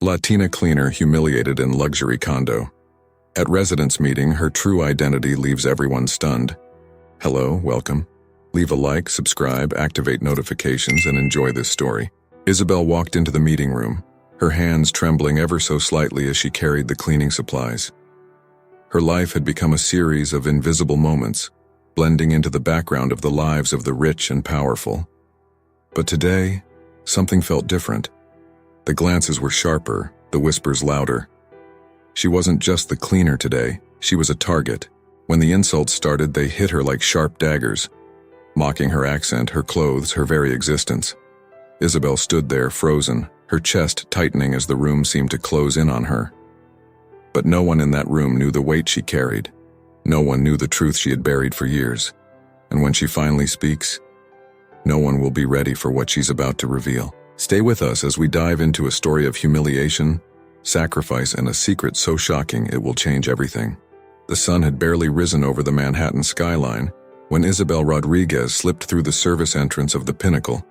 Latina cleaner humiliated in luxury condo. At residence meeting, her true identity leaves everyone stunned. Hello, welcome. Leave a like, subscribe, activate notifications, and enjoy this story. Isabel walked into the meeting room, her hands trembling ever so slightly as she carried the cleaning supplies. Her life had become a series of invisible moments, blending into the background of the lives of the rich and powerful. But today, something felt different. The glances were sharper, the whispers louder. She wasn't just the cleaner today, she was a target. When the insults started, they hit her like sharp daggers, mocking her accent, her clothes, her very existence. Isabel stood there, frozen, her chest tightening as the room seemed to close in on her. But no one in that room knew the weight she carried. No one knew the truth she had buried for years. And when she finally speaks, no one will be ready for what she's about to reveal. Stay with us as we dive into a story of humiliation, sacrifice, and a secret so shocking it will change everything. The sun had barely risen over the Manhattan skyline when Isabel Rodriguez slipped through the service entrance of the Pinnacle,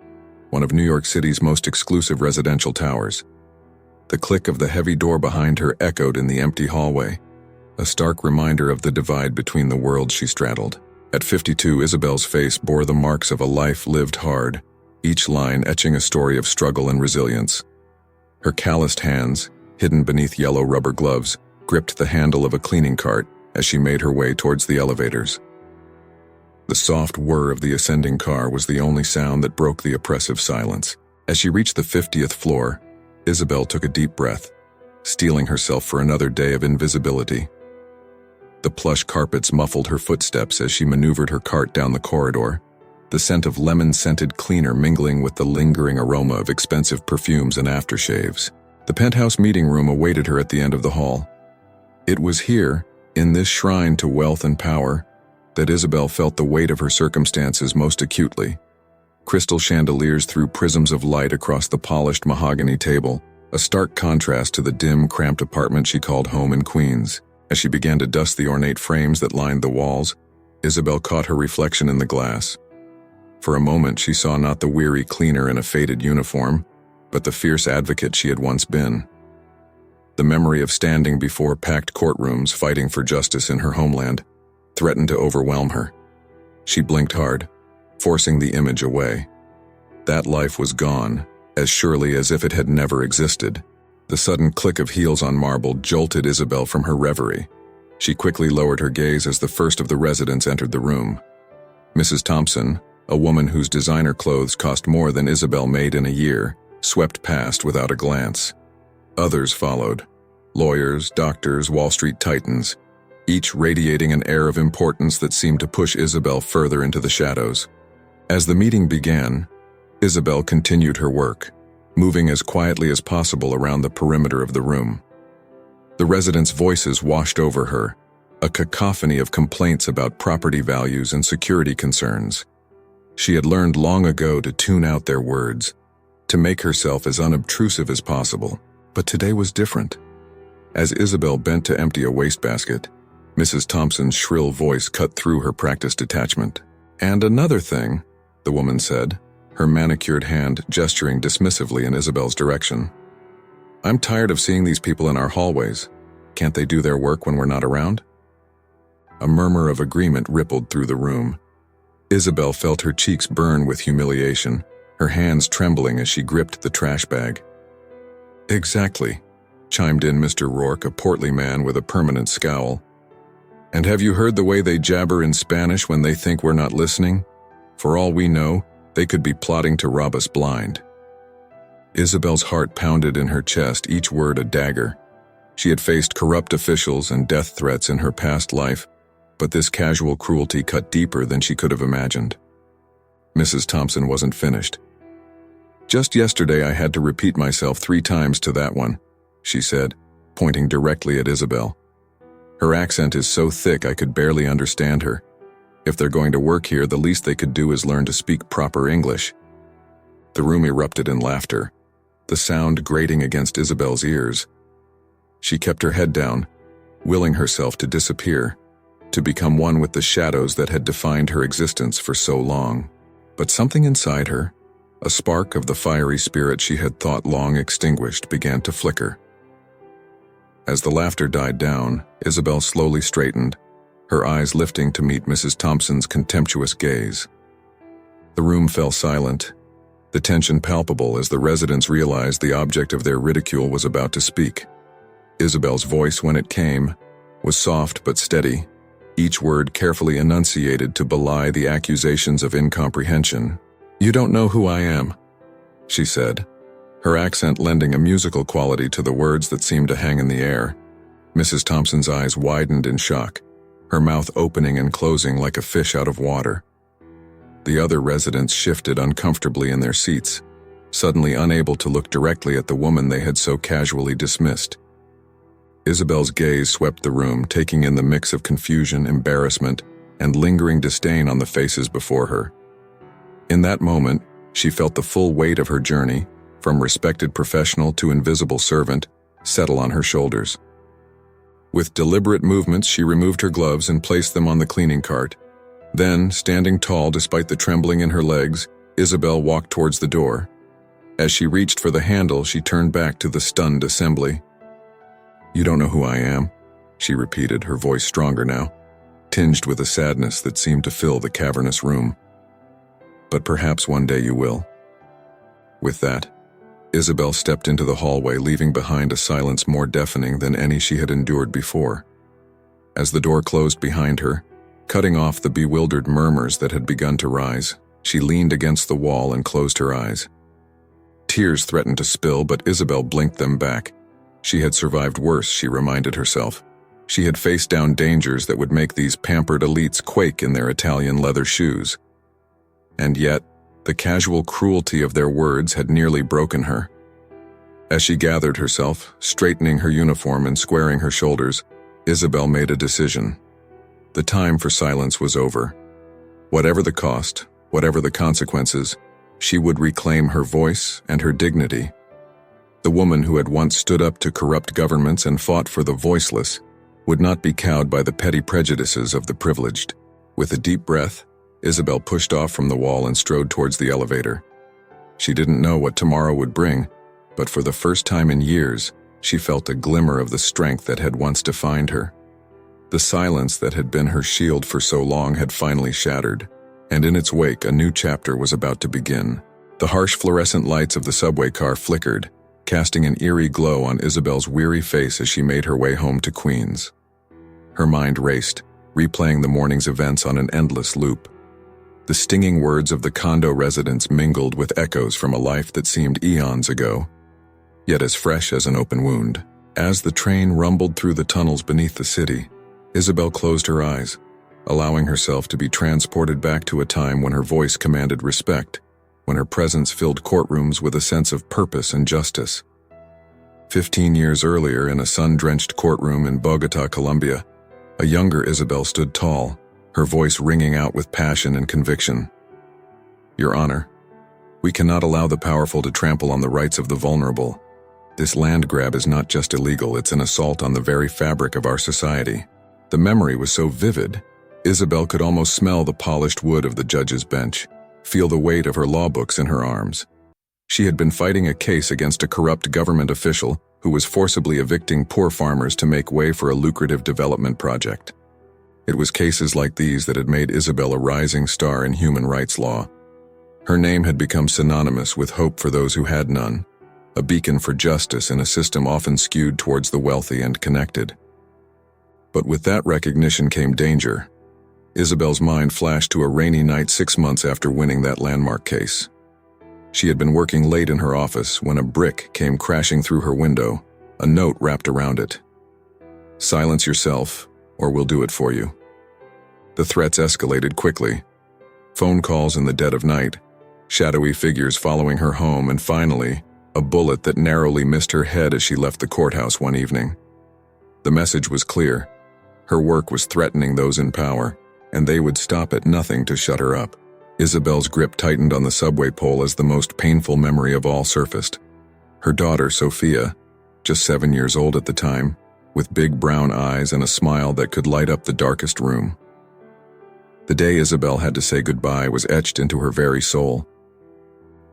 one of New York City's most exclusive residential towers. The click of the heavy door behind her echoed in the empty hallway, a stark reminder of the divide between the worlds she straddled. At 52, Isabel's face bore the marks of a life lived hard, each line etching a story of struggle and resilience. Her calloused hands, hidden beneath yellow rubber gloves, gripped the handle of a cleaning cart as she made her way towards the elevators. The soft whir of the ascending car was the only sound that broke the oppressive silence. As she reached the 50th floor, Isabel took a deep breath, steeling herself for another day of invisibility. The plush carpets muffled her footsteps as she maneuvered her cart down the corridor, the scent of lemon-scented cleaner mingling with the lingering aroma of expensive perfumes and aftershaves. The penthouse meeting room awaited her at the end of the hall. It was here, in this shrine to wealth and power, that Isabel felt the weight of her circumstances most acutely. Crystal chandeliers threw prisms of light across the polished mahogany table, a stark contrast to the dim, cramped apartment she called home in Queens. As she began to dust the ornate frames that lined the walls, Isabel caught her reflection in the glass. For a moment, she saw not the weary cleaner in a faded uniform, but the fierce advocate she had once been. The memory of standing before packed courtrooms fighting for justice in her homeland threatened to overwhelm her. She blinked hard, forcing the image away. That life was gone, as surely as if it had never existed. The sudden click of heels on marble jolted Isabel from her reverie. She quickly lowered her gaze as the first of the residents entered the room. Mrs. Thompson, a woman whose designer clothes cost more than Isabel made in a year, swept past without a glance. Others followed. Lawyers, doctors, Wall Street titans, each radiating an air of importance that seemed to push Isabel further into the shadows. As the meeting began, Isabel continued her work, moving as quietly as possible around the perimeter of the room. The residents' voices washed over her, a cacophony of complaints about property values and security concerns. She had learned long ago to tune out their words, to make herself as unobtrusive as possible. But today was different. As Isabel bent to empty a wastebasket, Mrs. Thompson's shrill voice cut through her practiced detachment. "And another thing," the woman said, her manicured hand gesturing dismissively in Isabel's direction. "I'm tired of seeing these people in our hallways. Can't they do their work when we're not around?" A murmur of agreement rippled through the room. Isabel felt her cheeks burn with humiliation, her hands trembling as she gripped the trash bag. "Exactly," chimed in Mr. Rourke, a portly man with a permanent scowl. "And have you heard the way they jabber in Spanish when they think we're not listening? For all we know, they could be plotting to rob us blind." Isabel's heart pounded in her chest, each word a dagger. She had faced corrupt officials and death threats in her past life, but this casual cruelty cut deeper than she could have imagined. Mrs. Thompson wasn't finished. "Just yesterday I had to repeat myself 3 times to that one," she said, pointing directly at Isabel. "Her accent is so thick I could barely understand her. If they're going to work here, the least they could do is learn to speak proper English." The room erupted in laughter, the sound grating against Isabel's ears. She kept her head down, willing herself to disappear, to become one with the shadows that had defined her existence for so long. But something inside her, a spark of the fiery spirit she had thought long extinguished, began to flicker. As the laughter died down, Isabel slowly straightened, her eyes lifting to meet Mrs. Thompson's contemptuous gaze. The room fell silent, the tension palpable as the residents realized the object of their ridicule was about to speak. Isabel's voice, when it came, was soft but steady, each word carefully enunciated to belie the accusations of incomprehension. "You don't know who I am," she said, her accent lending a musical quality to the words that seemed to hang in the air. Mrs. Thompson's eyes widened in shock, her mouth opening and closing like a fish out of water. The other residents shifted uncomfortably in their seats, suddenly unable to look directly at the woman they had so casually dismissed. Isabel's gaze swept the room, taking in the mix of confusion, embarrassment, and lingering disdain on the faces before her. In that moment, she felt the full weight of her journey, from respected professional to invisible servant, settle on her shoulders. With deliberate movements, she removed her gloves and placed them on the cleaning cart. Then, standing tall despite the trembling in her legs, Isabel walked towards the door. As she reached for the handle, she turned back to the stunned assembly. "You don't know who I am," she repeated, her voice stronger now, tinged with a sadness that seemed to fill the cavernous room. "But perhaps one day you will." With that, Isabel stepped into the hallway, leaving behind a silence more deafening than any she had endured before. As the door closed behind her, cutting off the bewildered murmurs that had begun to rise, she leaned against the wall and closed her eyes. Tears threatened to spill, but Isabel blinked them back. She had survived worse, she reminded herself. She had faced down dangers that would make these pampered elites quake in their Italian leather shoes. And yet, the casual cruelty of their words had nearly broken her. As she gathered herself, straightening her uniform and squaring her shoulders, Isabel made a decision. The time for silence was over. Whatever the cost, whatever the consequences, she would reclaim her voice and her dignity. The woman who had once stood up to corrupt governments and fought for the voiceless would not be cowed by the petty prejudices of the privileged. With a deep breath, Isabel pushed off from the wall and strode towards the elevator. She didn't know what tomorrow would bring, but for the first time in years, she felt a glimmer of the strength that had once defined her. The silence that had been her shield for so long had finally shattered, and in its wake a new chapter was about to begin. The harsh fluorescent lights of the subway car flickered, casting an eerie glow on Isabel's weary face as she made her way home to Queens. Her mind raced, replaying the morning's events on an endless loop. The stinging words of the condo residents mingled with echoes from a life that seemed eons ago, yet as fresh as an open wound. As the train rumbled through the tunnels beneath the city, Isabel closed her eyes, allowing herself to be transported back to a time when her voice commanded respect, when her presence filled courtrooms with a sense of purpose and justice. 15 years earlier, in a sun-drenched courtroom in Bogota, Colombia, a younger Isabel stood tall, her voice ringing out with passion and conviction. "Your Honor, we cannot allow the powerful to trample on the rights of the vulnerable. This land grab is not just illegal, it's an assault on the very fabric of our society." The memory was so vivid, Isabel could almost smell the polished wood of the judge's bench, feel the weight of her law books in her arms. She had been fighting a case against a corrupt government official who was forcibly evicting poor farmers to make way for a lucrative development project. It was cases like these that had made Isabel a rising star in human rights law. Her name had become synonymous with hope for those who had none, a beacon for justice in a system often skewed towards the wealthy and connected. But with that recognition came danger. Isabel's mind flashed to a rainy night 6 months after winning that landmark case. She had been working late in her office when a brick came crashing through her window, a note wrapped around it. "Silence yourself, or we'll do it for you." The threats escalated quickly. Phone calls in the dead of night, shadowy figures following her home, and finally, a bullet that narrowly missed her head as she left the courthouse one evening. The message was clear. Her work was threatening those in power, and they would stop at nothing to shut her up. Isabel's grip tightened on the subway pole as the most painful memory of all surfaced. Her daughter, Sophia, just 7 years old at the time, with big brown eyes and a smile that could light up the darkest room. The day Isabel had to say goodbye was etched into her very soul.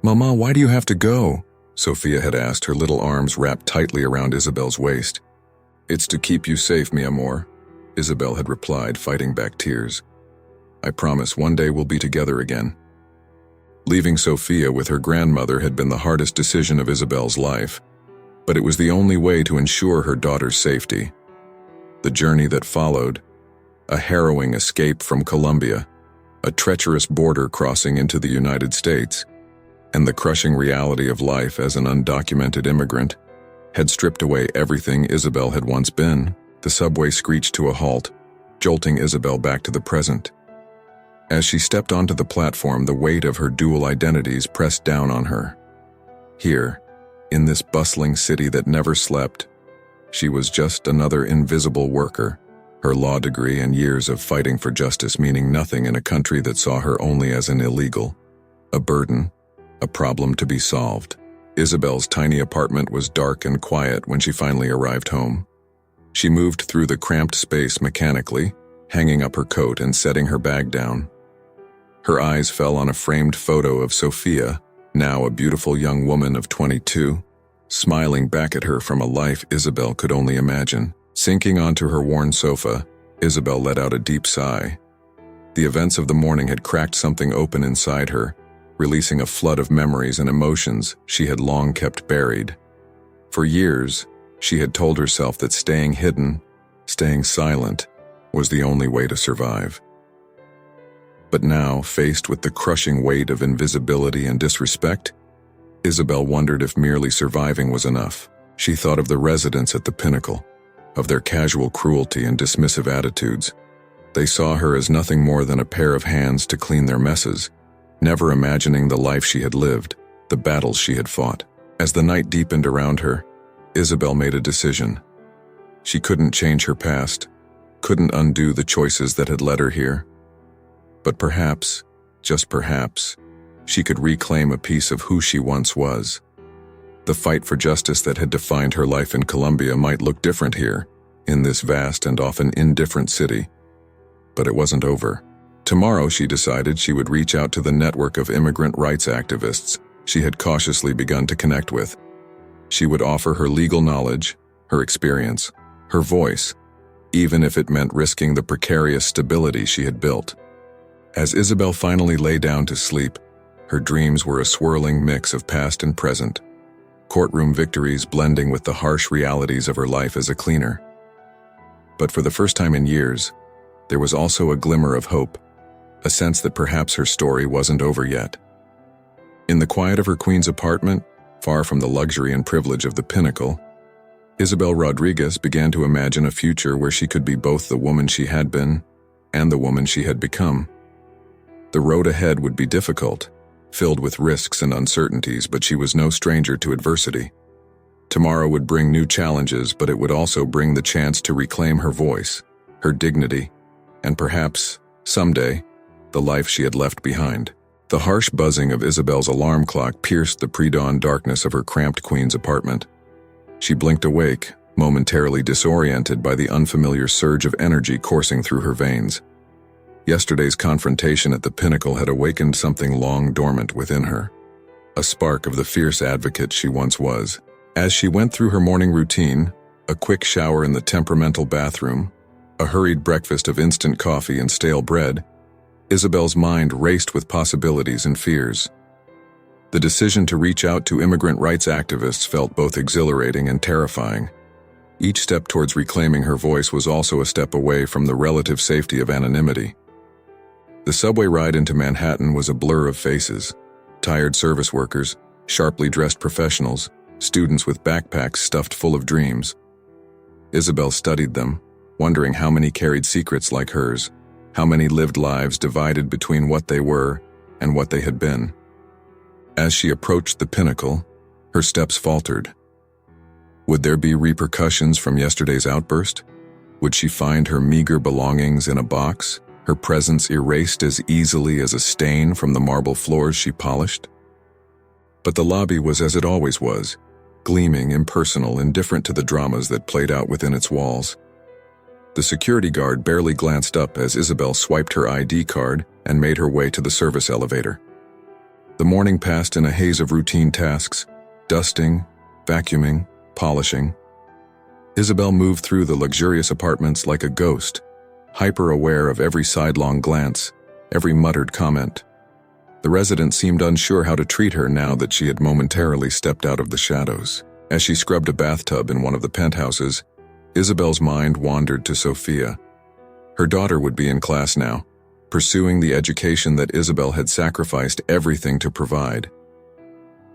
"Mama, why do you have to go?" Sophia had asked, her little arms wrapped tightly around Isabel's waist. "It's to keep you safe, mi amor," Isabel had replied, fighting back tears. "I promise one day we'll be together again." Leaving Sofia with her grandmother had been the hardest decision of Isabel's life, but it was the only way to ensure her daughter's safety. The journey that followed, a harrowing escape from Colombia, a treacherous border crossing into the United States, and the crushing reality of life as an undocumented immigrant, had stripped away everything Isabel had once been. The subway screeched to a halt, jolting Isabel back to the present. As she stepped onto the platform, the weight of her dual identities pressed down on her. Here, in this bustling city that never slept, she was just another invisible worker, her law degree and years of fighting for justice meaning nothing in a country that saw her only as an illegal, a burden, a problem to be solved. Isabel's tiny apartment was dark and quiet when she finally arrived home. She moved through the cramped space mechanically, hanging up her coat and setting her bag down. Her eyes fell on a framed photo of Sofia, now a beautiful young woman of 22, smiling back at her from a life Isabel could only imagine. Sinking onto her worn sofa, Isabel let out a deep sigh. The events of the morning had cracked something open inside her, releasing a flood of memories and emotions she had long kept buried. For years, she had told herself that staying hidden, staying silent, was the only way to survive. But now, faced with the crushing weight of invisibility and disrespect, Isabel wondered if merely surviving was enough. She thought of the residents at the Pinnacle, of their casual cruelty and dismissive attitudes. They saw her as nothing more than a pair of hands to clean their messes, never imagining the life she had lived, the battles she had fought. As the night deepened around her, Isabel made a decision. She couldn't change her past, couldn't undo the choices that had led her here. But perhaps, just perhaps, she could reclaim a piece of who she once was. The fight for justice that had defined her life in Colombia might look different here, in this vast and often indifferent city. But it wasn't over. Tomorrow, she decided she would reach out to the network of immigrant rights activists she had cautiously begun to connect with. She would offer her legal knowledge, her experience, her voice, even if it meant risking the precarious stability she had built. As Isabel finally lay down to sleep, her dreams were a swirling mix of past and present, courtroom victories blending with the harsh realities of her life as a cleaner. But for the first time in years, there was also a glimmer of hope, a sense that perhaps her story wasn't over yet. In the quiet of her Queens apartment, far from the luxury and privilege of the Pinnacle, Isabel Rodriguez began to imagine a future where she could be both the woman she had been and the woman she had become. The road ahead would be difficult, filled with risks and uncertainties, but she was no stranger to adversity. Tomorrow would bring new challenges, but it would also bring the chance to reclaim her voice, her dignity, and perhaps, someday, the life she had left behind. The harsh buzzing of Isabel's alarm clock pierced the pre-dawn darkness of her cramped Queens apartment. She blinked awake, momentarily disoriented by the unfamiliar surge of energy coursing through her veins. Yesterday's confrontation at the Pinnacle had awakened something long dormant within her, a spark of the fierce advocate she once was. As she went through her morning routine, a quick shower in the temperamental bathroom, a hurried breakfast of instant coffee and stale bread, Isabel's mind raced with possibilities and fears. The decision to reach out to immigrant rights activists felt both exhilarating and terrifying. Each step towards reclaiming her voice was also a step away from the relative safety of anonymity. The subway ride into Manhattan was a blur of faces: tired service workers, sharply dressed professionals, students with backpacks stuffed full of dreams. Isabel studied them, wondering how many carried secrets like hers, how many lived lives divided between what they were and what they had been. As she approached the Pinnacle, her steps faltered. Would there be repercussions from yesterday's outburst? Would she find her meager belongings in a box, her presence erased as easily as a stain from the marble floors she polished? But the lobby was as it always was, gleaming, impersonal, indifferent to the dramas that played out within its walls. The security guard barely glanced up as Isabel swiped her ID card and made her way to the service elevator. The morning passed in a haze of routine tasks: dusting, vacuuming, polishing. Isabel moved through the luxurious apartments like a ghost, hyper-aware of every sidelong glance, every muttered comment. The residents seemed unsure how to treat her now that she had momentarily stepped out of the shadows. As she scrubbed a bathtub in one of the penthouses, Isabel's mind wandered to Sophia. Her daughter would be in class now, pursuing the education that Isabel had sacrificed everything to provide.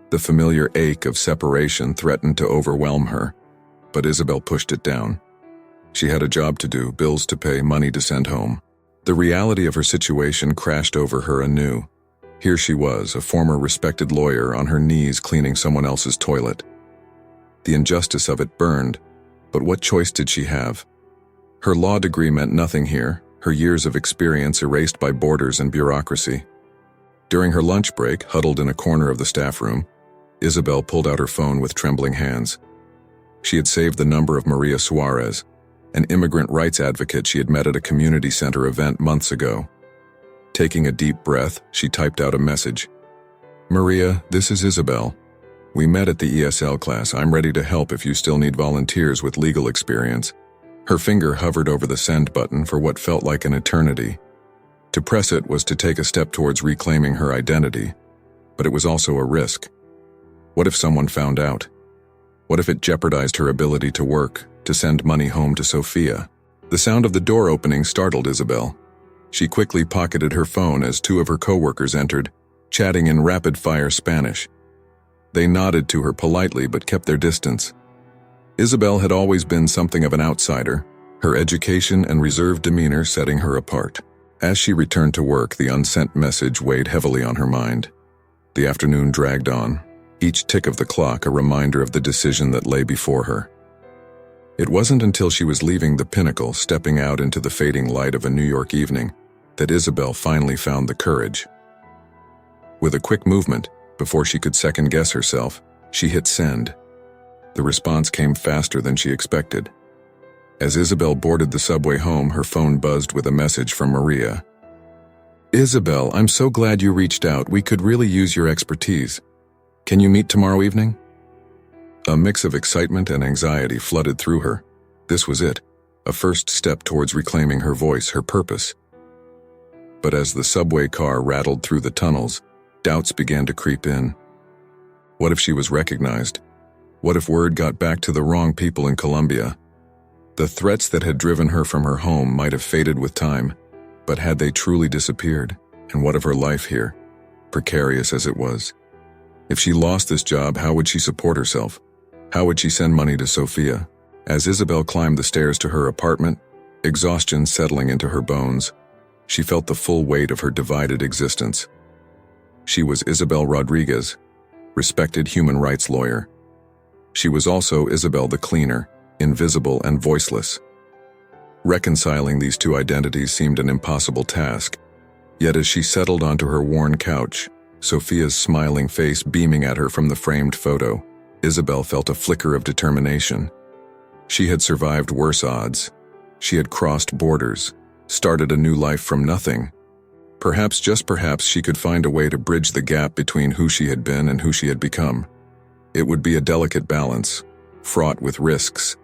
The familiar ache of separation threatened to overwhelm her, but Isabel pushed it down. She had a job to do, bills to pay, money to send home. The reality of her situation crashed over her anew. Here she was, a former respected lawyer, on her knees cleaning someone else's toilet. The injustice of it burned, but what choice did she have? Her law degree meant nothing here, her years of experience erased by borders and bureaucracy. During her lunch break, huddled in a corner of the staff room, Isabel pulled out her phone with trembling hands. She had saved the number of Maria Suarez, an immigrant rights advocate she had met at a community center event months ago. Taking a deep breath, she typed out a message. "Maria, this is Isabel. We met at the ESL class. I'm ready to help if you still need volunteers with legal experience." Her finger hovered over the send button for what felt like an eternity. To press it was to take a step towards reclaiming her identity, but it was also a risk. What if someone found out? What if it jeopardized her ability to work, to send money home to Sophia? The sound of the door opening startled Isabel. She quickly pocketed her phone as two of her coworkers entered, chatting in rapid-fire Spanish. They nodded to her politely but kept their distance. Isabel had always been something of an outsider, her education and reserved demeanor setting her apart. As she returned to work, the unsent message weighed heavily on her mind. The afternoon dragged on, each tick of the clock a reminder of the decision that lay before her. It wasn't until she was leaving the Pinnacle, stepping out into the fading light of a New York evening, that Isabel finally found the courage. With a quick movement, before she could second-guess herself, she hit send. The response came faster than she expected. As Isabel boarded the subway home, her phone buzzed with a message from Maria. "Isabel, I'm so glad you reached out. We could really use your expertise. Can you meet tomorrow evening?" A mix of excitement and anxiety flooded through her. This was it, a first step towards reclaiming her voice, her purpose. But as the subway car rattled through the tunnels, doubts began to creep in. What if she was recognized? What if word got back to the wrong people in Colombia? The threats that had driven her from her home might have faded with time, but had they truly disappeared? And what of her life here, precarious as it was? If she lost this job, how would she support herself? How would she send money to Sophia? As Isabel climbed the stairs to her apartment, exhaustion settling into her bones, she felt the full weight of her divided existence. She was Isabel Rodriguez, respected human rights lawyer. She was also Isabel the cleaner, invisible and voiceless. Reconciling these two identities seemed an impossible task. Yet as she settled onto her worn couch, Sophia's smiling face beaming at her from the framed photo, Isabel felt a flicker of determination. She had survived worse odds. She had crossed borders, started a new life from nothing. Perhaps, just perhaps, she could find a way to bridge the gap between who she had been and who she had become. It would be a delicate balance, fraught with risks,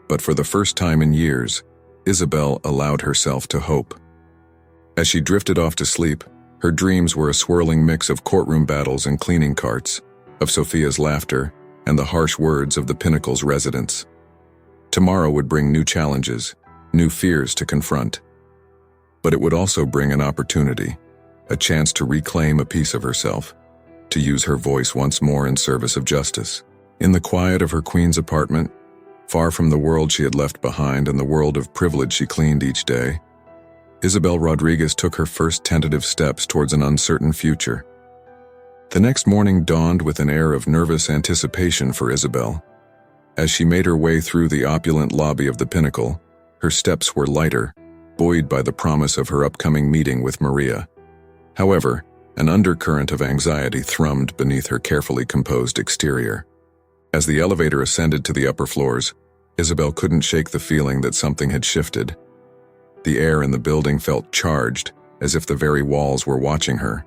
but for the first time in years, Isabel allowed herself to hope. As she drifted off to sleep, her dreams were a swirling mix of courtroom battles and cleaning carts, of Sophia's laughter, and the harsh words of the Pinnacle's residents. Tomorrow would bring new challenges, new fears to confront. But it would also bring an opportunity, a chance to reclaim a piece of herself, to use her voice once more in service of justice. In the quiet of her Queens apartment, far from the world she had left behind and the world of privilege she cleaned each day, Isabel Rodriguez took her first tentative steps towards an uncertain future. The next morning dawned with an air of nervous anticipation for Isabel. As she made her way through the opulent lobby of the Pinnacle, her steps were lighter, buoyed by the promise of her upcoming meeting with Maria. However, an undercurrent of anxiety thrummed beneath her carefully composed exterior. As the elevator ascended to the upper floors, Isabel couldn't shake the feeling that something had shifted. The air in the building felt charged, as if the very walls were watching her.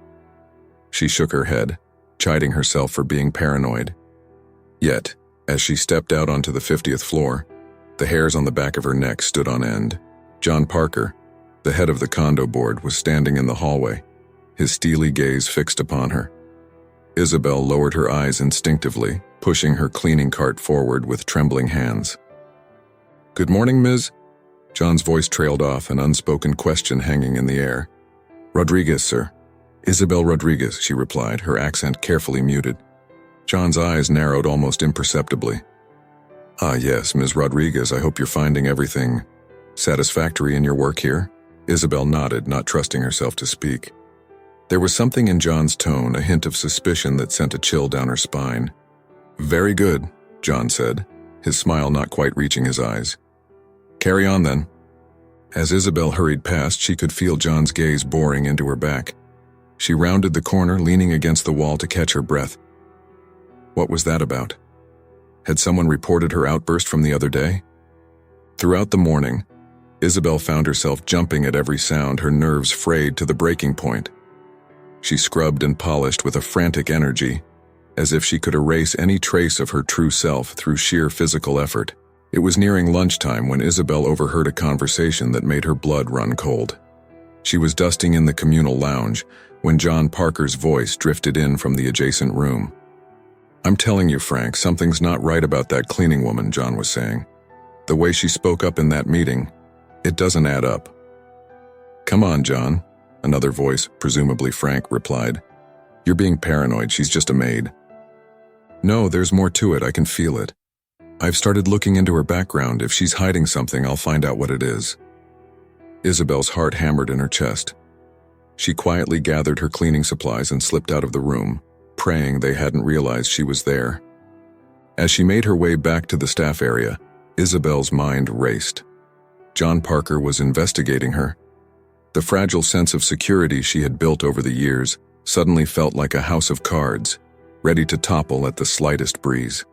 She shook her head, chiding herself for being paranoid. Yet, as she stepped out onto the 50th floor, The hairs on the back of her neck stood on end. John Parker, the head of the condo board, was standing in the hallway, his steely gaze fixed upon her. Isabel lowered her eyes instinctively, pushing her cleaning cart forward with trembling hands. "Good morning, Ms." John's voice trailed off, an unspoken question hanging in the air. "Rodriguez, sir." "Isabel Rodriguez," she replied, her accent carefully muted. John's eyes narrowed almost imperceptibly. "Ah, yes, Ms. Rodriguez, I hope you're finding everything satisfactory in your work here?" Isabel nodded, not trusting herself to speak. There was something in John's tone, a hint of suspicion that sent a chill down her spine. "Very good," John said, his smile not quite reaching his eyes. "Carry on, then." As Isabel hurried past, she could feel John's gaze boring into her back. She rounded the corner, leaning against the wall to catch her breath. What was that about? Had someone reported her outburst from the other day? Throughout the morning, Isabel found herself jumping at every sound, her nerves frayed to the breaking point. She scrubbed and polished with a frantic energy, as if she could erase any trace of her true self through sheer physical effort. It was nearing lunchtime when Isabel overheard a conversation that made her blood run cold. She was dusting in the communal lounge when John Parker's voice drifted in from the adjacent room. "I'm telling you, Frank, something's not right about that cleaning woman," John was saying. "The way she spoke up in that meeting, it doesn't add up." "Come on, John," another voice, presumably Frank, replied. "You're being paranoid, she's just a maid." "No, there's more to it, I can feel it. I've started looking into her background. If she's hiding something, I'll find out what it is." Isabel's heart hammered in her chest. She quietly gathered her cleaning supplies and slipped out of the room, praying they hadn't realized she was there. As she made her way back to the staff area, Isabel's mind raced. John Parker was investigating her. The fragile sense of security she had built over the years suddenly felt like a house of cards, ready to topple at the slightest breeze.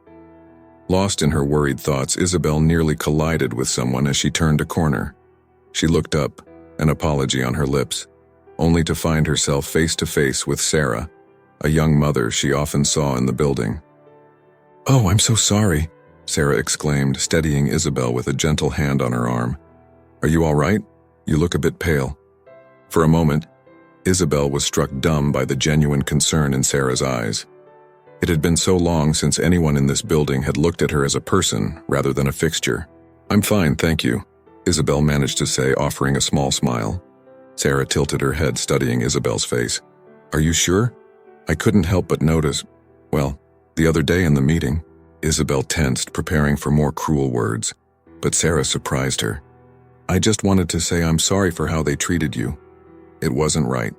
Lost in her worried thoughts, Isabel nearly collided with someone as she turned a corner. She looked up, an apology on her lips, only to find herself face to face with Sarah, a young mother she often saw in the building. "Oh, I'm so sorry," Sarah exclaimed, steadying Isabel with a gentle hand on her arm. "Are you all right? You look a bit pale." For a moment, Isabel was struck dumb by the genuine concern in Sarah's eyes. It had been so long since anyone in this building had looked at her as a person rather than a fixture. "I'm fine, thank you," Isabel managed to say, offering a small smile. Sarah tilted her head, studying Isabel's face. "Are you sure? I couldn't help but notice, well, the other day in the meeting." Isabel tensed, preparing for more cruel words, but Sarah surprised her. "I just wanted to say I'm sorry for how they treated you. It wasn't right."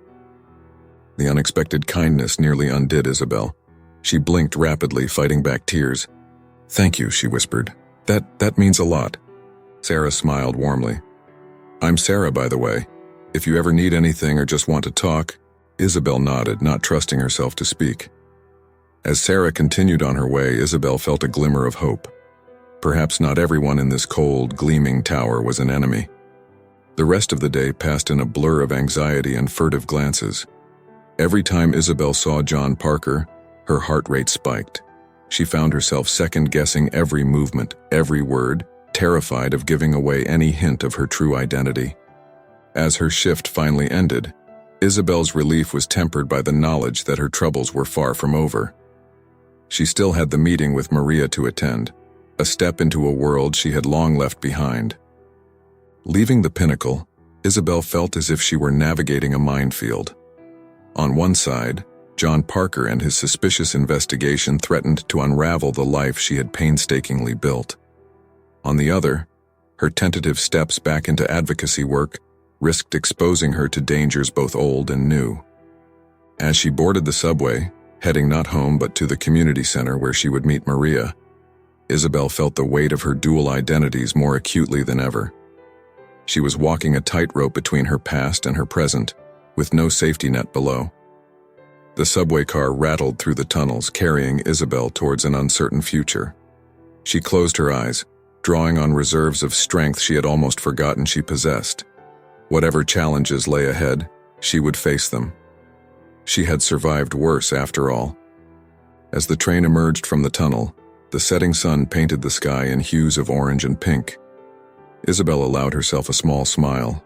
The unexpected kindness nearly undid Isabel. She blinked rapidly, fighting back tears. "Thank you," she whispered. That means a lot." Sarah smiled warmly. "I'm Sarah, by the way. If you ever need anything or just want to talk." Isabel nodded, not trusting herself to speak. As Sarah continued on her way, Isabel felt a glimmer of hope. Perhaps not everyone in this cold, gleaming tower was an enemy. The rest of the day passed in a blur of anxiety and furtive glances. Every time Isabel saw John Parker, her heart rate spiked. She found herself second-guessing every movement, every word, terrified of giving away any hint of her true identity. As her shift finally ended, Isabel's relief was tempered by the knowledge that her troubles were far from over. She still had the meeting with Maria to attend, a step into a world she had long left behind. Leaving the pinnacle, Isabel felt as if she were navigating a minefield. On one side, John Parker and his suspicious investigation threatened to unravel the life she had painstakingly built. On the other, her tentative steps back into advocacy work risked exposing her to dangers both old and new. As she boarded the subway, heading not home but to the community center where she would meet Maria, Isabel felt the weight of her dual identities more acutely than ever. She was walking a tightrope between her past and her present, with no safety net below. The subway car rattled through the tunnels, carrying Isabel towards an uncertain future. She closed her eyes, drawing on reserves of strength she had almost forgotten she possessed. Whatever challenges lay ahead, she would face them. She had survived worse after all. As the train emerged from the tunnel, the setting sun painted the sky in hues of orange and pink, Isabel allowed herself a small smile.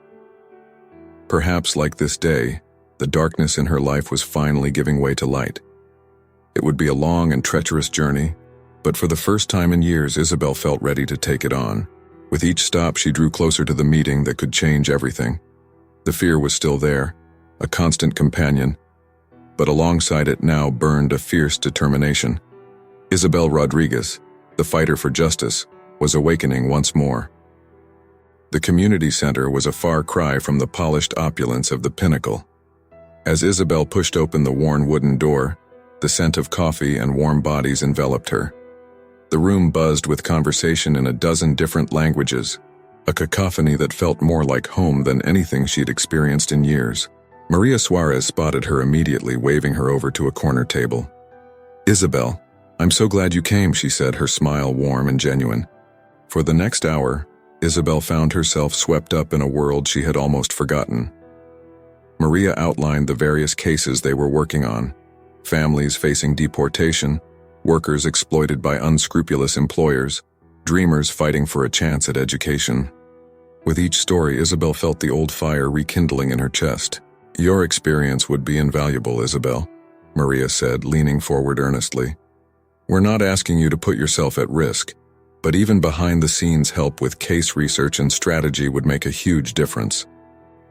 Perhaps, like this day, the darkness in her life was finally giving way to light. It would be a long and treacherous journey, but for the first time in years, Isabel felt ready to take it on. With each stop, she drew closer to the meeting that could change everything. The fear was still there, a constant companion, but alongside it now burned a fierce determination. Isabel Rodriguez, the fighter for justice, was awakening once more. The community center was a far cry from the polished opulence of the Pinnacle. As Isabel pushed open the worn wooden door, the scent of coffee and warm bodies enveloped her. The room buzzed with conversation in a dozen different languages, a cacophony that felt more like home than anything she'd experienced in years. Maria Suarez spotted her immediately, waving her over to a corner table. "Isabel, I'm so glad you came," she said, her smile warm and genuine. For the next hour, Isabel found herself swept up in a world she had almost forgotten. Maria outlined the various cases they were working on: families facing deportation, workers exploited by unscrupulous employers, dreamers fighting for a chance at education. With each story, Isabel felt the old fire rekindling in her chest. "Your experience would be invaluable, Isabel," Maria said, leaning forward earnestly. "We're not asking you to put yourself at risk, but even behind-the-scenes help with case research and strategy would make a huge difference."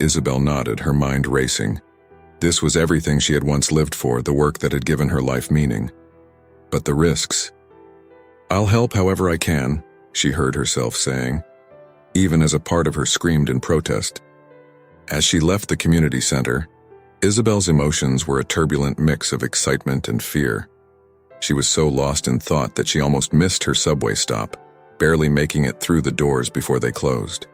Isabel nodded, her mind racing. This was everything she had once lived for, the work that had given her life meaning. But the risks. "I'll help however I can," she heard herself saying, even as a part of her screamed in protest. As she left the community center, Isabel's emotions were a turbulent mix of excitement and fear. She was so lost in thought that she almost missed her subway stop, barely making it through the doors before they closed.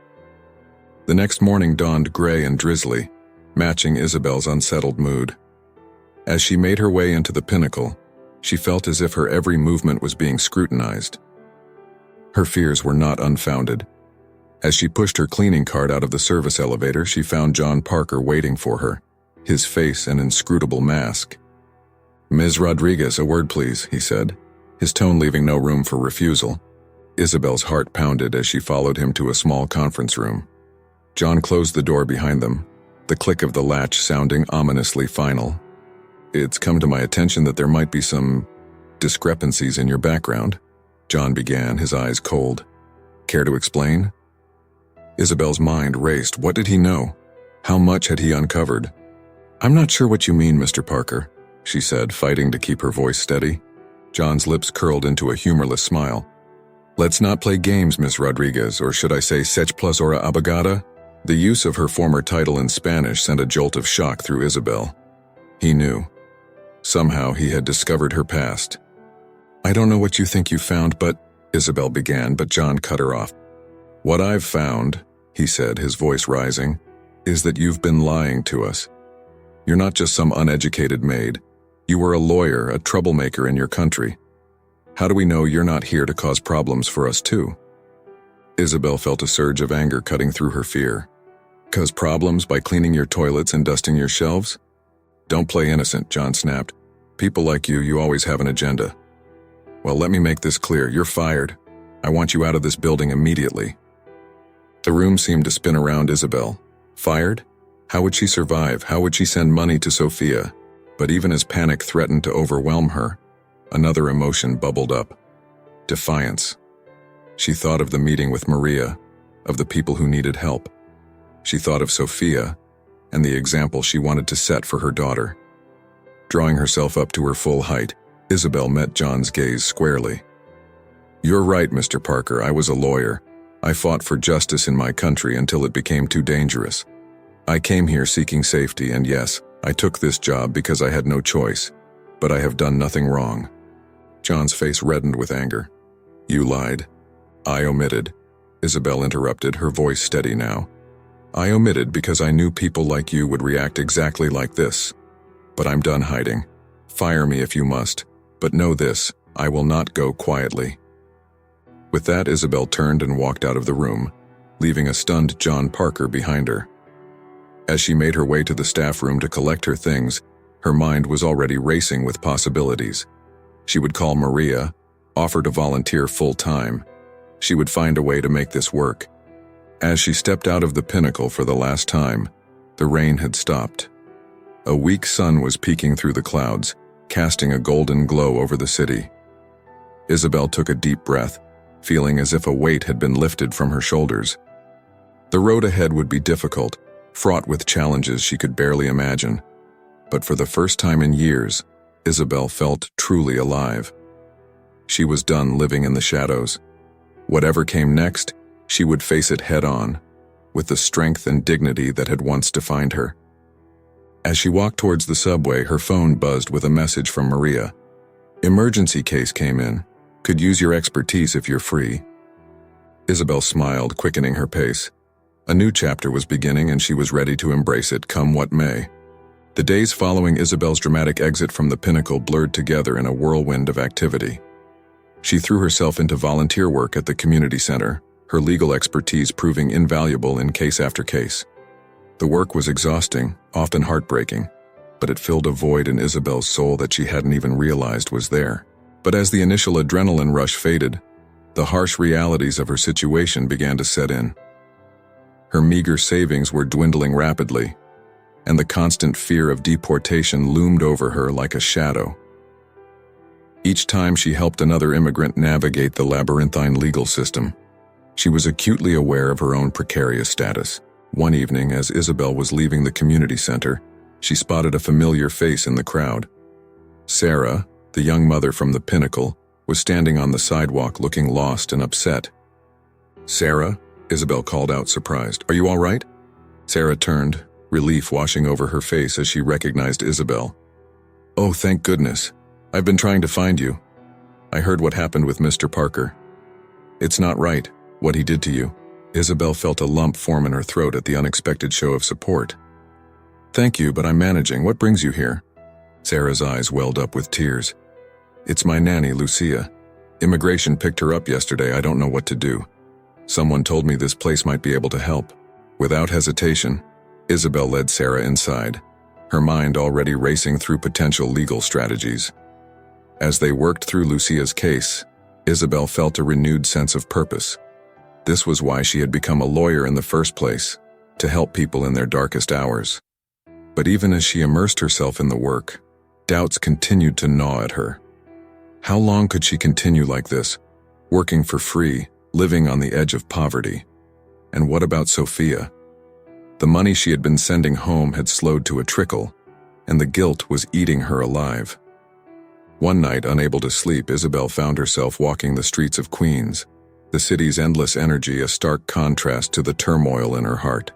The next morning dawned gray and drizzly, matching Isabel's unsettled mood. As she made her way into the Pinnacle, she felt as if her every movement was being scrutinized. Her fears were not unfounded. As she pushed her cleaning cart out of the service elevator, she found John Parker waiting for her, his face an inscrutable mask. "Ms. Rodriguez, a word please," he said, his tone leaving no room for refusal. Isabel's heart pounded as she followed him to a small conference room. John closed the door behind them, the click of the latch sounding ominously final. "It's come to my attention that there might be some discrepancies in your background," John began, his eyes cold. "Care to explain?" Isabel's mind raced. What did he know? How much had he uncovered? "I'm not sure what you mean, Mr. Parker," she said, fighting to keep her voice steady. John's lips curled into a humorless smile. "Let's not play games, Miss Rodriguez, or should I say sech plus hora abogada?" The use of her former title in Spanish sent a jolt of shock through Isabel. He knew. Somehow he had discovered her past. "I don't know what you think you found, but—" Isabel began, but John cut her off. "What I've found," he said, his voice rising, "is that you've been lying to us. You're not just some uneducated maid. You were a lawyer, a troublemaker in your country. How do we know you're not here to cause problems for us too?" Isabel felt a surge of anger cutting through her fear. "Cause problems by cleaning your toilets and dusting your shelves? Don't play innocent," John snapped. "People like you always have an agenda." "Well, let me make this clear. You're fired. I want you out of this building immediately." The room seemed to spin around Isabel. Fired? How would she survive? How would she send money to Sophia? But even as panic threatened to overwhelm her, another emotion bubbled up. Defiance. She thought of the meeting with Maria, of the people who needed help. She thought of Sophia, and the example she wanted to set for her daughter. Drawing herself up to her full height, Isabel met John's gaze squarely. "You're right, Mr. Parker. I was a lawyer. I fought for justice in my country until it became too dangerous. I came here seeking safety, and yes, I took this job because I had no choice, but I have done nothing wrong." John's face reddened with anger. "You lied." "I omitted," Isabel interrupted, her voice steady now. "I omitted because I knew people like you would react exactly like this. But I'm done hiding. Fire me if you must, but know this, I will not go quietly." With that, Isabel turned and walked out of the room, leaving a stunned John Parker behind her. As she made her way to the staff room to collect her things, her mind was already racing with possibilities. She would call Maria, offer to volunteer full-time. She would find a way to make this work. As she stepped out of the pinnacle for the last time, the rain had stopped. A weak sun was peeking through the clouds, casting a golden glow over the city. Isabel took a deep breath, feeling as if a weight had been lifted from her shoulders. The road ahead would be difficult, fraught with challenges she could barely imagine. But for the first time in years, Isabel felt truly alive. She was done living in the shadows. Whatever came next, she would face it head-on, with the strength and dignity that had once defined her. As she walked towards the subway, her phone buzzed with a message from Maria. "Emergency case came in. Could use your expertise if you're free." Isabel smiled, quickening her pace. A new chapter was beginning and she was ready to embrace it, come what may. The days following Isabel's dramatic exit from the pinnacle blurred together in a whirlwind of activity. She threw herself into volunteer work at the community center, her legal expertise proving invaluable in case after case. The work was exhausting, often heartbreaking, but it filled a void in Isabel's soul that she hadn't even realized was there. But as the initial adrenaline rush faded, the harsh realities of her situation began to set in. Her meager savings were dwindling rapidly, and the constant fear of deportation loomed over her like a shadow. Each time she helped another immigrant navigate the labyrinthine legal system, she was acutely aware of her own precarious status. One evening, as Isabel was leaving the community center, she spotted a familiar face in the crowd. Sarah, the young mother from the pinnacle, was standing on the sidewalk looking lost and upset. "Sarah?" Isabel called out, surprised. "Are you all right?" Sarah turned, relief washing over her face as she recognized Isabel. "Oh, thank goodness. I've been trying to find you. I heard what happened with Mr. Parker. It's not right, what he did to you." Isabel felt a lump form in her throat at the unexpected show of support. "Thank you, but I'm managing. What brings you here?" Sarah's eyes welled up with tears. "It's my nanny, Lucia. Immigration picked her up yesterday. I don't know what to do. Someone told me this place might be able to help." Without hesitation, Isabel led Sarah inside, her mind already racing through potential legal strategies. As they worked through Lucia's case, Isabel felt a renewed sense of purpose. This was why she had become a lawyer in the first place, to help people in their darkest hours. But even as she immersed herself in the work, doubts continued to gnaw at her. How long could she continue like this, working for free, living on the edge of poverty? And what about Sophia? The money she had been sending home had slowed to a trickle, and the guilt was eating her alive. One night, unable to sleep, Isabel found herself walking the streets of Queens, the city's endless energy a stark contrast to the turmoil in her heart.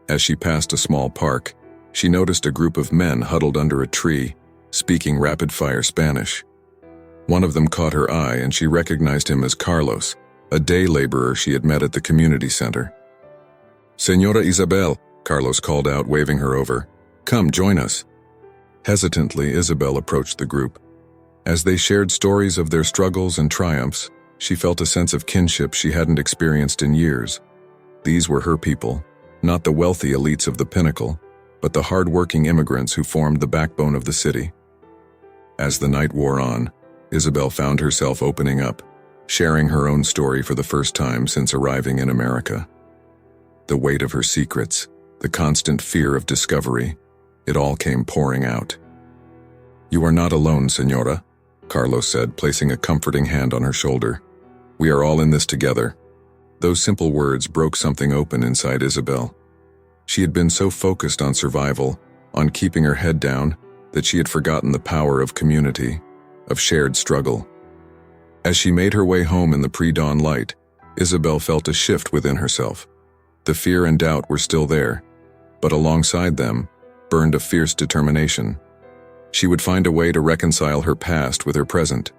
As she passed a small park, she noticed a group of men huddled under a tree, speaking rapid-fire Spanish. One of them caught her eye, and she recognized him as Carlos, a day laborer she had met at the community center. "Señora Isabel," Carlos called out, waving her over. "Come, join us." Hesitantly, Isabel approached the group. As they shared stories of their struggles and triumphs, she felt a sense of kinship she hadn't experienced in years. These were her people, not the wealthy elites of the pinnacle, but the hard-working immigrants who formed the backbone of the city. As the night wore on, Isabel found herself opening up, sharing her own story for the first time since arriving in America. The weight of her secrets, the constant fear of discovery, it all came pouring out. "You are not alone, señora," Carlos said, placing a comforting hand on her shoulder. "We are all in this together." Those simple words broke something open inside Isabel. She had been so focused on survival, on keeping her head down, that she had forgotten the power of community, of shared struggle. As she made her way home in the pre-dawn light, Isabel felt a shift within herself. The fear and doubt were still there, but alongside them burned a fierce determination. She would find a way to reconcile her past with her present,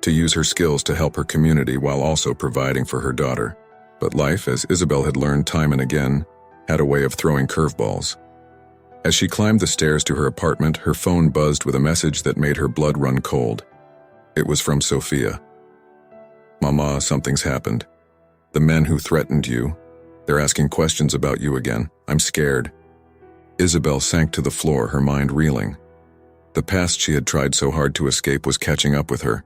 to use her skills to help her community while also providing for her daughter. But life, as Isabel had learned time and again, had a way of throwing curveballs. As she climbed the stairs to her apartment, her phone buzzed with a message that made her blood run cold. It was from Sophia. "Mama, something's happened. The men who threatened you, they're asking questions about you again. I'm scared." Isabel sank to the floor, her mind reeling. The past she had tried so hard to escape was catching up with her,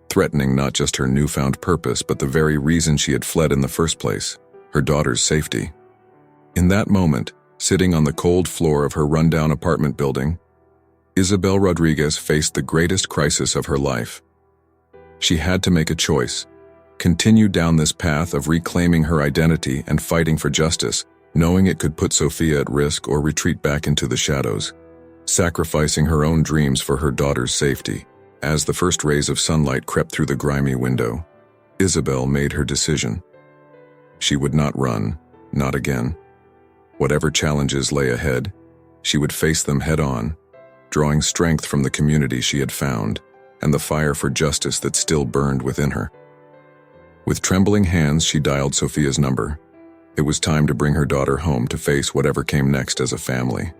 threatening not just her newfound purpose but the very reason she had fled in the first place. her daughter's safety. In that moment, sitting on the cold floor of her rundown apartment building, Isabel Rodriguez faced the greatest crisis of her life. She had to make a choice: continue down this path of reclaiming her identity and fighting for justice, knowing it could put Sophia at risk, or retreat back into the shadows, sacrificing her own dreams for her daughter's safety. As the first rays of sunlight crept through the grimy window, Isabel made her decision. She would not run, not again. Whatever challenges lay ahead, she would face them head-on, drawing strength from the community she had found and the fire for justice that still burned within her. With trembling hands, she dialed Sophia's number. It was time to bring her daughter home to face whatever came next as a family.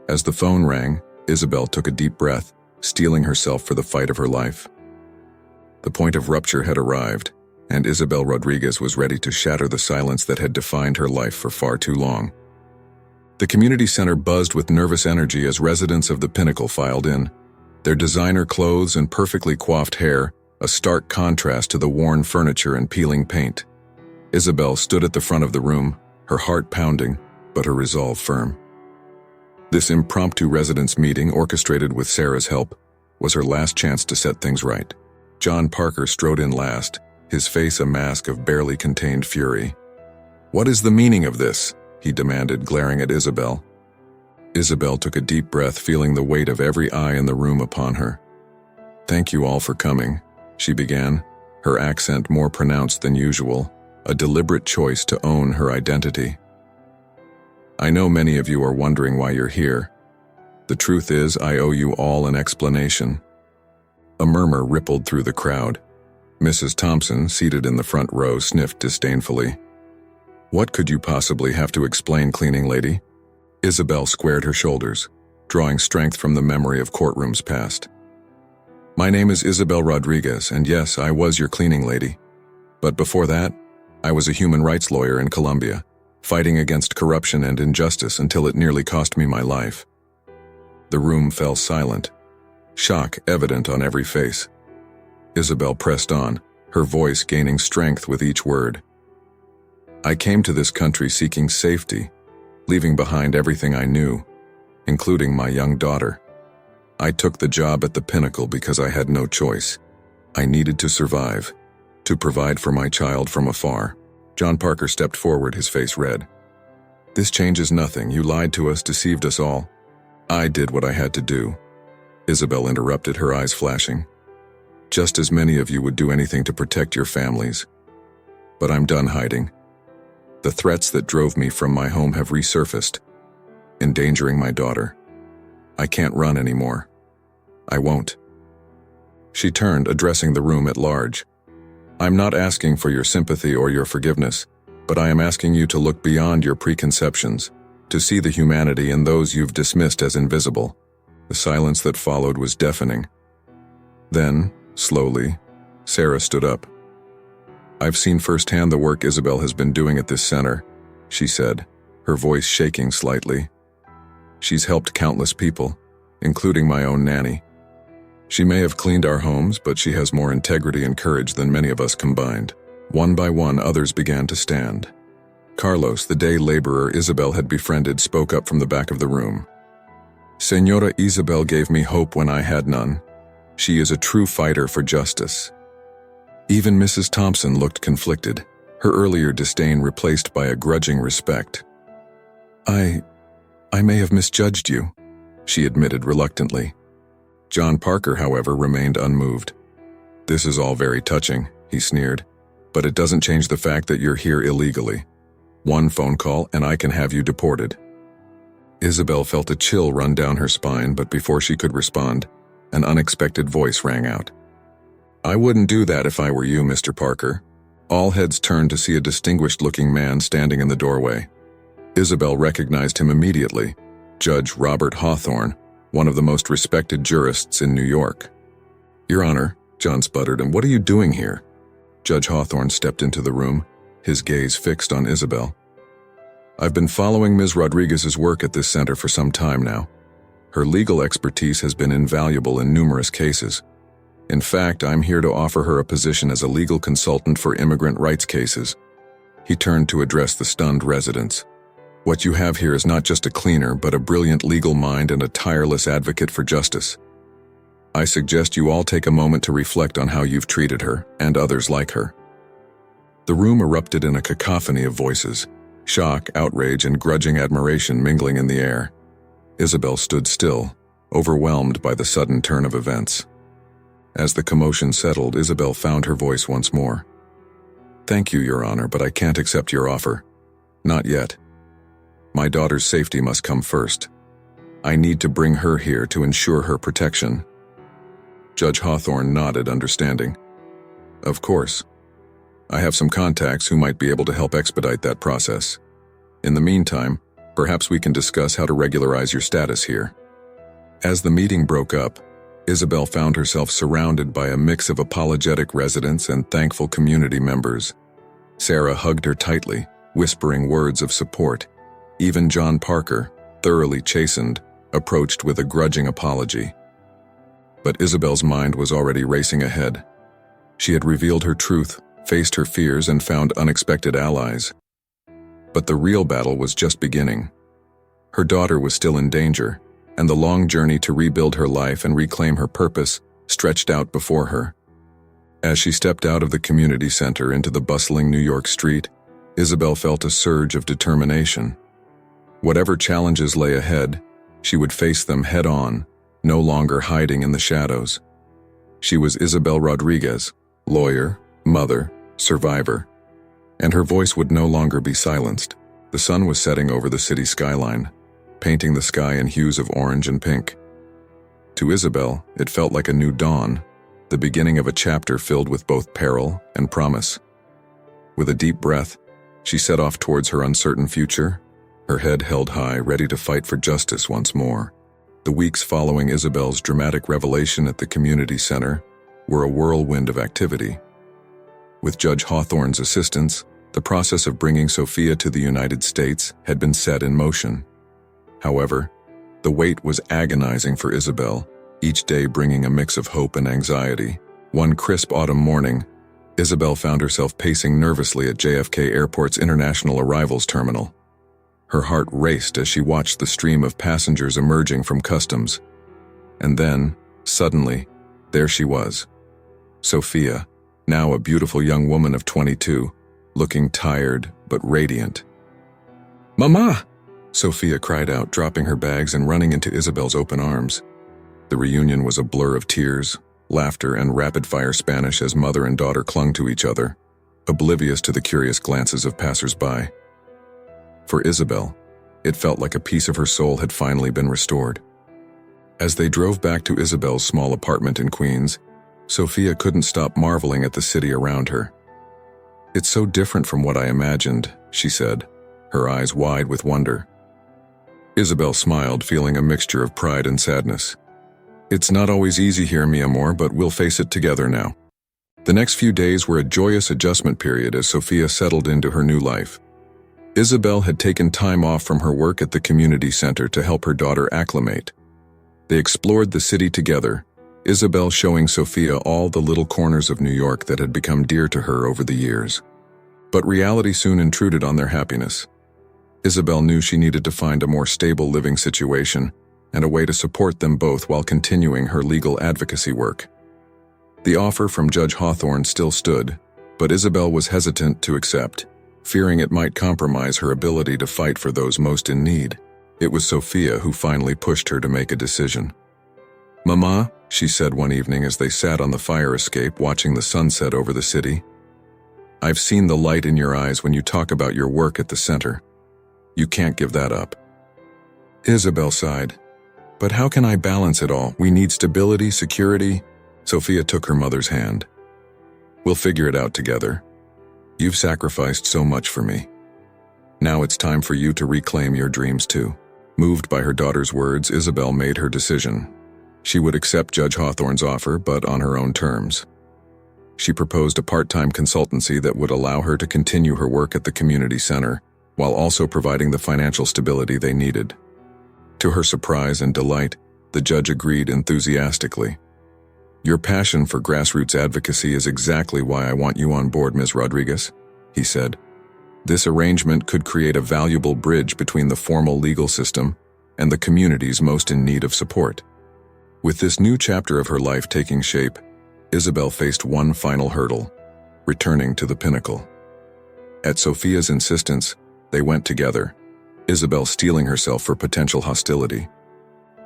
As the phone rang, Isabel took a deep breath, steeling herself for the fight of her life. The point of rupture had arrived, and Isabel Rodriguez was ready to shatter the silence that had defined her life for far too long. The community center buzzed with nervous energy as residents of the Pinnacle filed in, their designer clothes and perfectly coiffed hair a stark contrast to the worn furniture and peeling paint. Isabel stood at the front of the room, her heart pounding, but her resolve firm. This impromptu residents' meeting, orchestrated with Sarah's help, was her last chance to set things right. John Parker strode in last, his face a mask of barely contained fury. "What is the meaning of this?" he demanded, glaring at Isabel. Isabel took a deep breath, feeling the weight of every eye in the room upon her. "Thank you all for coming," she began, her accent more pronounced than usual, a deliberate choice to own her identity. "I know many of you are wondering why you're here. The truth is, I owe you all an explanation." A murmur rippled through the crowd. Mrs. Thompson, seated in the front row, sniffed disdainfully. "What could you possibly have to explain, cleaning lady?" Isabel squared her shoulders, drawing strength from the memory of courtrooms past. "My name is Isabel Rodriguez, and yes, I was your cleaning lady. But before that, I was a human rights lawyer in Colombia, fighting against corruption and injustice until it nearly cost me my life." The room fell silent, shock evident on every face. Isabel pressed on, her voice gaining strength with each word. "I came to this country seeking safety, leaving behind everything I knew, including my young daughter. I took the job at the Pinnacle because I had no choice. I needed to survive, to provide for my child from afar." John Parker stepped forward, his face red. "This changes nothing. You lied to us, deceived us all." "I did what I had to do," Isabel interrupted, her eyes flashing. "Just as many of you would do anything to protect your families. But I'm done hiding. The threats that drove me from my home have resurfaced, endangering my daughter. I can't run anymore. I won't." She turned, addressing the room at large. "I'm not asking for your sympathy or your forgiveness, but I am asking you to look beyond your preconceptions, to see the humanity in those you've dismissed as invisible." The silence that followed was deafening. Then, slowly, Sarah stood up. "I've seen firsthand the work Isabel has been doing at this center," she said, her voice shaking slightly. "She's helped countless people, including my own nanny. She may have cleaned our homes, but she has more integrity and courage than many of us combined." One by one, others began to stand. Carlos, the day laborer Isabel had befriended, spoke up from the back of the room. "Señora Isabel gave me hope when I had none. She is a true fighter for justice." Even Mrs. Thompson looked conflicted, her earlier disdain replaced by a grudging respect. I may have misjudged you," she admitted reluctantly. John Parker, however, remained unmoved. "This is all very touching," he sneered, "but it doesn't change the fact that you're here illegally. One phone call and I can have you deported." Isabel felt a chill run down her spine, but before she could respond, an unexpected voice rang out. "I wouldn't do that if I were you, Mr. Parker." All heads turned to see a distinguished-looking man standing in the doorway. Isabel recognized him immediately, Judge Robert Hawthorne, one of the most respected jurists in New York. "Your Honor," John sputtered, "and what are you doing here?" Judge Hawthorne stepped into the room, his gaze fixed on Isabel. "I've been following Ms. Rodriguez's work at this center for some time now. Her legal expertise has been invaluable in numerous cases. In fact, I'm here to offer her a position as a legal consultant for immigrant rights cases." He turned to address the stunned residents. What you have here is not just a cleaner, but a brilliant legal mind and a tireless advocate for justice. I suggest you all take a moment to reflect on how you've treated her and others like her. The room erupted in a cacophony of voices, shock, outrage, and grudging admiration mingling in the air. Isabel stood still, overwhelmed by the sudden turn of events. As the commotion settled, Isabel found her voice once more. Thank you, Your Honor, but I can't accept your offer. Not yet. My daughter's safety must come first. I need to bring her here to ensure her protection. Judge Hawthorne nodded, understanding. Of course. I have some contacts who might be able to help expedite that process. In the meantime, perhaps we can discuss how to regularize your status here. As the meeting broke up, Isabel found herself surrounded by a mix of apologetic residents and thankful community members. Sarah hugged her tightly, whispering words of support. Even John Parker, thoroughly chastened, approached with a grudging apology. But Isabel's mind was already racing ahead. She had revealed her truth, faced her fears, and found unexpected allies. But the real battle was just beginning. Her daughter was still in danger, and the long journey to rebuild her life and reclaim her purpose stretched out before her. As she stepped out of the community center into the bustling New York street, Isabel felt a surge of determination. Whatever challenges lay ahead, she would face them head-on, no longer hiding in the shadows. She was Isabel Rodriguez, lawyer, mother, survivor. And her voice would no longer be silenced. The sun was setting over the city skyline, painting the sky in hues of orange and pink. To Isabel, it felt like a new dawn, the beginning of a chapter filled with both peril and promise. With a deep breath, she set off towards her uncertain future, her head held high, ready to fight for justice once more. The weeks following Isabel's dramatic revelation at the community center were a whirlwind of activity. With Judge Hawthorne's assistance, the process of bringing Sophia to the United States had been set in motion. However, the wait was agonizing for Isabel, each day bringing a mix of hope and anxiety. One crisp autumn morning, Isabel found herself pacing nervously at JFK Airport's International Arrivals Terminal. Her heart raced as she watched the stream of passengers emerging from customs. And then, suddenly, there she was. Sophia, now a beautiful young woman of 22, looking tired but radiant. "Mama!" Sophia cried out, dropping her bags and running into Isabel's open arms. The reunion was a blur of tears, laughter, and rapid-fire Spanish as mother and daughter clung to each other, oblivious to the curious glances of passers-by. For Isabel, it felt like a piece of her soul had finally been restored. As they drove back to Isabel's small apartment in Queens, Sophia couldn't stop marveling at the city around her. "It's so different from what I imagined," she said, her eyes wide with wonder. Isabel smiled, feeling a mixture of pride and sadness. "It's not always easy here, mi amor, but we'll face it together now." The next few days were a joyous adjustment period as Sophia settled into her new life. Isabel had taken time off from her work at the community center to help her daughter acclimate. They explored the city together, Isabel showing Sophia all the little corners of New York that had become dear to her over the years. But reality soon intruded on their happiness. Isabel knew she needed to find a more stable living situation and a way to support them both while continuing her legal advocacy work. The offer from Judge Hawthorne still stood, but Isabel was hesitant to accept, fearing it might compromise her ability to fight for those most in need. It was Sophia who finally pushed her to make a decision. "Mama," she said one evening as they sat on the fire escape watching the sunset over the city, "I've seen the light in your eyes when you talk about your work at the center. You can't give that up." Isabel sighed. "But how can I balance it all? We need stability, security." Sophia took her mother's hand. "We'll figure it out together. You've sacrificed so much for me. Now it's time for you to reclaim your dreams too." Moved by her daughter's words, Isabel made her decision. She would accept Judge Hawthorne's offer, but on her own terms. She proposed a part-time consultancy that would allow her to continue her work at the community center, while also providing the financial stability they needed. To her surprise and delight, the judge agreed enthusiastically. "Your passion for grassroots advocacy is exactly why I want you on board, Ms. Rodriguez," he said. This arrangement could create a valuable bridge between the formal legal system and the communities most in need of support. With this new chapter of her life taking shape, Isabel faced one final hurdle: returning to the pinnacle. At Sophia's insistence, they went together, Isabel steeling herself for potential hostility.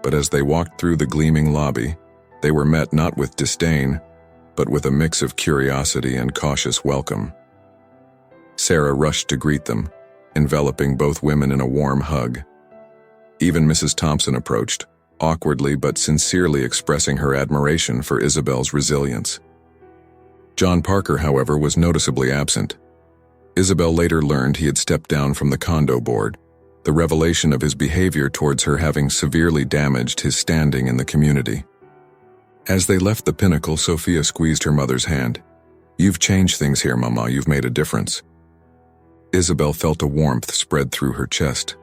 But as they walked through the gleaming lobby, they were met not with disdain, but with a mix of curiosity and cautious welcome. Sarah rushed to greet them, enveloping both women in a warm hug. Even Mrs. Thompson approached, awkwardly but sincerely expressing her admiration for Isabel's resilience. John Parker, however, was noticeably absent. Isabel later learned he had stepped down from the condo board, the revelation of his behavior towards her having severely damaged his standing in the community. As they left the pinnacle, Sophia squeezed her mother's hand. "You've changed things here, Mama. You've made a difference." Isabel felt a warmth spread through her chest.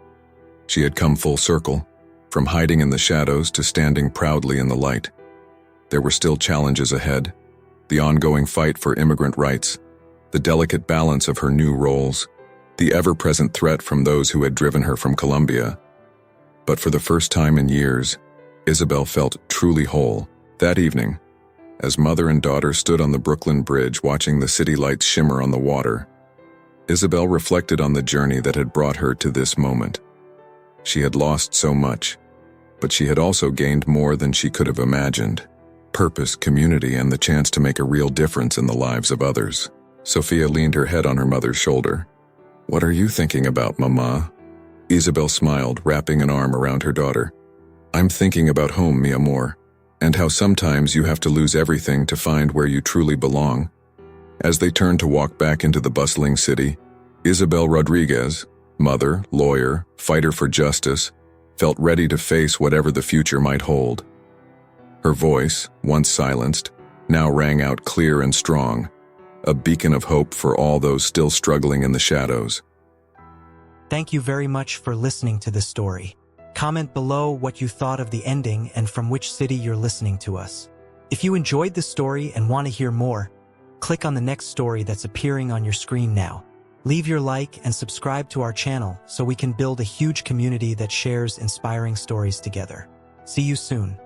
She had come full circle, from hiding in the shadows to standing proudly in the light. There were still challenges ahead: the ongoing fight for immigrant rights, the delicate balance of her new roles, the ever-present threat from those who had driven her from Colombia. But for the first time in years, Isabel felt truly whole. That evening, as mother and daughter stood on the Brooklyn Bridge watching the city lights shimmer on the water, Isabel reflected on the journey that had brought her to this moment. She had lost so much, but she had also gained more than she could have imagined: purpose, community, and the chance to make a real difference in the lives of others. Sophia leaned her head on her mother's shoulder. "What are you thinking about, Mama?" Isabel smiled, wrapping an arm around her daughter. "I'm thinking about home, mi amor, and how sometimes you have to lose everything to find where you truly belong." As they turned to walk back into the bustling city, Isabel Rodriguez, mother, lawyer, fighter for justice, felt ready to face whatever the future might hold. Her voice, once silenced, now rang out clear and strong, a beacon of hope for all those still struggling in the shadows. Thank you very much for listening to this story. Comment below what you thought of the ending and from which city you're listening to us. If you enjoyed the story and want to hear more, click on the next story that's appearing on your screen now. Leave your like and subscribe to our channel so we can build a huge community that shares inspiring stories together. See you soon.